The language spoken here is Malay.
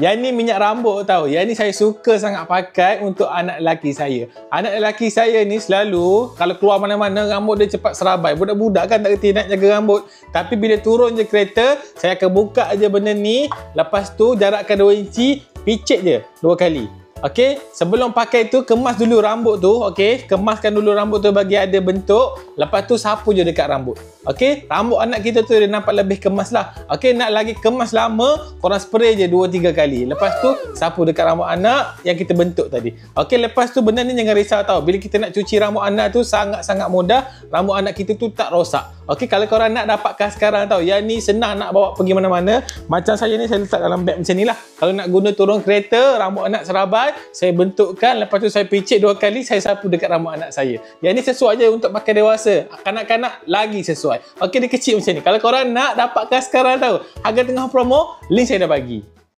Yang ni minyak rambut tau. Yang ni saya suka sangat pakai untuk anak lelaki saya. Anak lelaki saya ni selalu kalau keluar mana-mana rambut dia cepat serabai. Budak-budak kan tak kerti nak jaga rambut. Tapi bila turun je kereta, saya akan buka je benda ni. Lepas tu jarakkan 2 inci, picit je 2 kali. Okey, sebelum pakai tu kemas dulu rambut tu, okey, kemaskan dulu rambut tu bagi ada bentuk. Lepas tu sapu je dekat rambut. Okey, rambut anak kita tu dia nampak lebih kemas lah. Okey, nak lagi kemas lama, korang spray je 2-3 kali. Lepas tu sapu dekat rambut anak yang kita bentuk tadi. Okey, lepas tu benda ni jangan risau tau. Bila kita nak cuci rambut anak tu sangat-sangat mudah. Rambut anak kita tu tak rosak. Okey, kalau korang nak dapatkan sekarang tau. Yang ni senang nak bawa pergi mana-mana. Macam saya ni saya letak dalam beg macam ni lah. Kalau nak guna turun kereta, rambut anak serabai, saya bentukkan, lepas tu saya picit 2 kali, saya sapu dekat rambut anak saya. Yang ni sesuai je untuk pakai dewasa. Kanak-kanak lagi sesuai. Okey, dia kecil macam ni. Kalau korang nak dapatkan sekarang tau, harga tengah promo, link saya dah bagi.